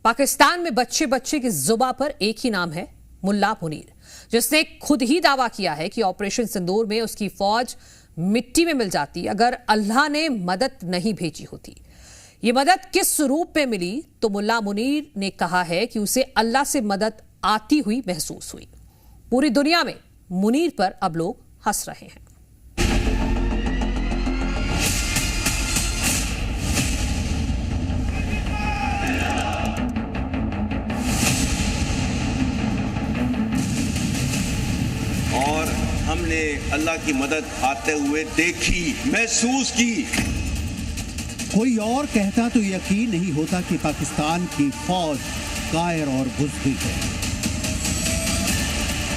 पाकिस्तान में बच्चे बच्चे की जुबां पर एक ही नाम है, मुल्ला मुनीर, जिसने खुद ही दावा किया है कि ऑपरेशन सिंदूर में उसकी फौज मिट्टी में मिल जाती अगर अल्लाह ने मदद नहीं भेजी होती। ये मदद किस रूप में मिली, तो मुल्ला मुनीर ने कहा है कि उसे अल्लाह से मदद आती हुई महसूस हुई। पूरी दुनिया में मुनीर पर अब लोग हंस रहे हैं। और हमने अल्लाह की मदद आते हुए देखी, महसूस की। कोई और कहता तो यकीन नहीं होता कि पाकिस्तान की फौज कायर और बुज़दिल है।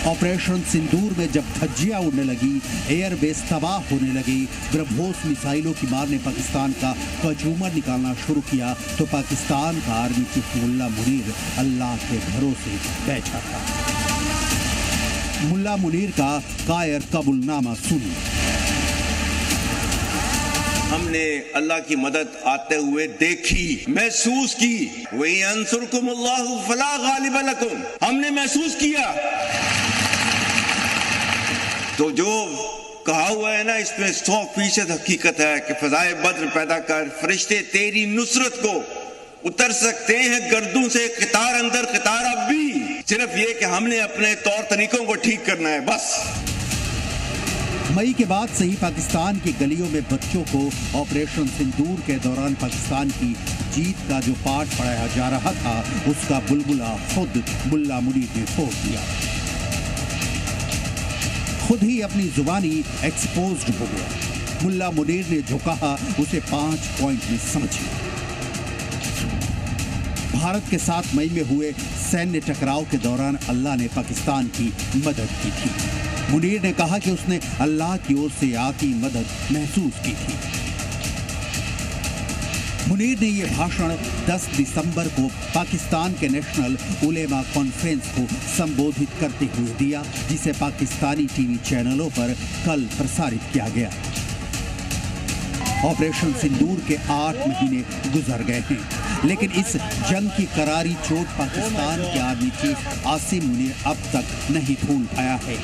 ऑपरेशन सिंदूर में जब धज्जियां उड़ने लगी, एयरबेस तबाह होने लगी, ब्रह्मोस मिसाइलों की मार ने पाकिस्तान का कचूमर निकालना शुरू किया, तो पाकिस्तान का आर्मी चीफ मुल्ला मुनीर अल्लाह के भरोसे बैठा था। मुल्ला मुनीर का कायर कबूलनामा सुनिए। हमने अल्लाह की मदद आते हुए देखी, महसूस की। वही अंसुरकुमुल्लाहु फला गालिब लकुम, हमने महसूस किया। तो जो कहा हुआ है ना, इसमें 100% हकीकत है कि फजाए बद्र पैदा कर, फरिश्ते तेरी नुसरत को उतर सकते हैं गर्दों से, कितार अंदर कितार अब भी। सिर्फ ये कि हमने अपने तौर तरीकों को ठीक करना है, बस। मई के बाद से ही पाकिस्तान की गलियों में बच्चों को ऑपरेशन सिंदूर के दौरान पाकिस्तान की जीत का जो पाठ पढ़ाया जा रहा था, उसका बुलबुला खुद मुल्ला मुनीर ने फोड़ दिया। खुद ही अपनी जुबानी एक्सपोज्ड हो गया। मुल्ला मुनीर ने जो कहा उसे 5 पॉइंट में समझिए। भारत के साथ मई में हुए सैन्य टकराव के दौरान अल्लाह ने पाकिस्तान की मदद की थी। मुनीर ने कहा कि उसने अल्लाह की ओर से आती मदद महसूस की थी। मुनीर ने यह भाषण 10 दिसंबर को पाकिस्तान के नेशनल उलेमा कॉन्फ्रेंस को संबोधित करते हुए दिया, जिसे पाकिस्तानी टीवी चैनलों पर कल प्रसारित किया गया। ऑपरेशन सिंदूर के 8 महीने गुजर गए हैं, लेकिन इस जंग की करारी चोट पाकिस्तान के आर्मी चीफ आसिम मुनीर अब तक नहीं भूल पाया है।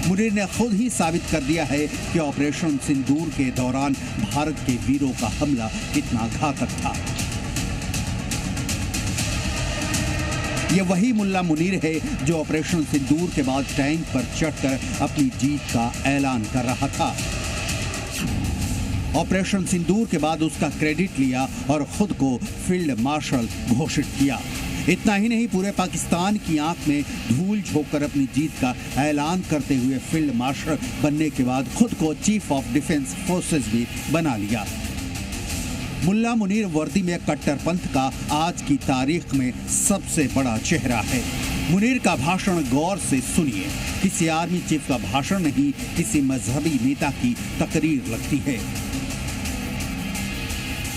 मुनीर ने खुद ही साबित कर दिया है कि ऑपरेशन सिंदूर के दौरान भारत के वीरों का हमला कितना घातक था। ये वही मुल्ला मुनीर है जो ऑपरेशन सिंदूर के बाद टैंक पर चढ़कर अपनी जीत का ऐलान कर रहा था। ऑपरेशन सिंदूर के बाद उसका क्रेडिट लिया और खुद को फील्ड मार्शल घोषित किया। इतना ही नहीं, पूरे पाकिस्तान की आंख में धूल झोंककर अपनी जीत का ऐलान करते हुए फील्ड मार्शल बनने के बाद खुद को चीफ ऑफ डिफेंस फोर्सेस भी बना लिया। मुल्ला मुनीर वर्दी में कट्टरपंथ का आज की तारीख में सबसे बड़ा चेहरा है। मुनीर का भाषण गौर से सुनिए। किसी आर्मी चीफ का भाषण नहीं, किसी मजहबी नेता की तकरीर लगती है।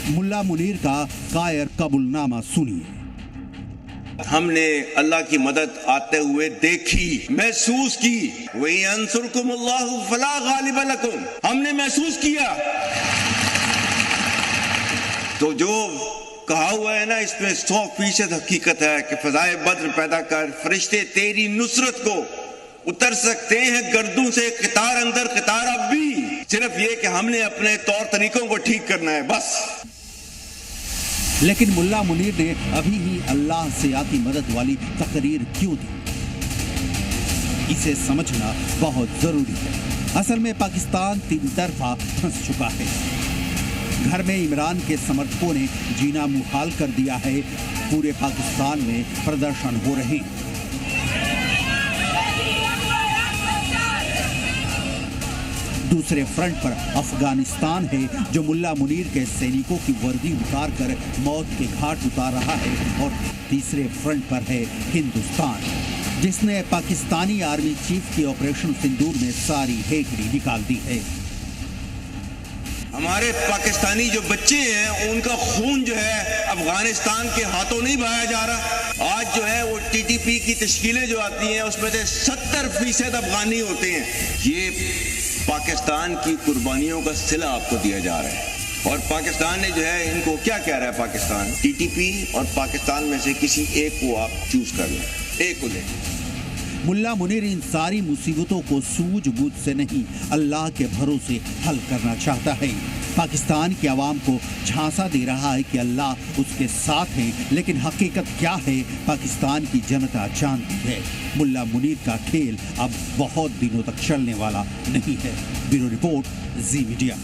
मुल्ला मुनीर का कायर कबूलनामा सुनिए। हमने अल्लाह की मदद आते हुए देखी, महसूस की। वही अंसुरकुमुल्लाहु फला गालिब लकुम, हमने महसूस किया। तो जो कहा हुआ है ना, इसमें 100% हकीकत है कि फजाए बद्र पैदा कर, फरिश्ते तेरी नुसरत को उतर सकते हैं गर्दों से, कितार अंदर कितार अब भी। सिर्फ ये कि हमने अपने तौर तरीकों को ठीक करना है, बस। लेकिन मुल्ला मुनीर ने अभी ही अल्लाह से आती मदद वाली तकरीर क्यों दी, इसे समझना बहुत जरूरी है। असल में पाकिस्तान 3 तरफा फंस चुका है। घर में इमरान के समर्थकों ने जीना मुहाल कर दिया है। पूरे पाकिस्तान में प्रदर्शन हो रहे हैं। दूसरे फ्रंट पर अफगानिस्तान है, जो मुल्ला मुनीर के सैनिकों की वर्दी उतार कर मौत के घाट उतार रहा है। और तीसरे फ्रंट पर है हिंदुस्तान, जिसने पाकिस्तानी आर्मी चीफ की ऑपरेशन सिंदूर में सारी हेकड़ी निकाल दी है। हमारे पाकिस्तानी जो बच्चे हैं, उनका खून जो है अफगानिस्तान के हाथों नहीं बहाया जा रहा। आज जो है वो टीटीपी की तश्कीलें जो आती हैं, उसमें से 70% अफगानी होते हैं। ये पाकिस्तान की कुर्बानियों का सिला आपको दिया जा रहा है। और पाकिस्तान ने जो है इनको क्या कह रहा है, पाकिस्तान टीटीपी और पाकिस्तान में से किसी एक को आप चूज कर लें, एक को लें। मुल्ला मुनीर इन सारी मुसीबतों को सूझबूझ से नहीं, अल्लाह के भरोसे हल करना चाहता है। पाकिस्तान की आवाम को झांसा दे रहा है कि अल्लाह उसके साथ है, लेकिन हकीकत क्या है पाकिस्तान की जनता जानती है। मुल्ला मुनीर का खेल अब बहुत दिनों तक चलने वाला नहीं है। ब्यूरो रिपोर्ट, जी मीडिया।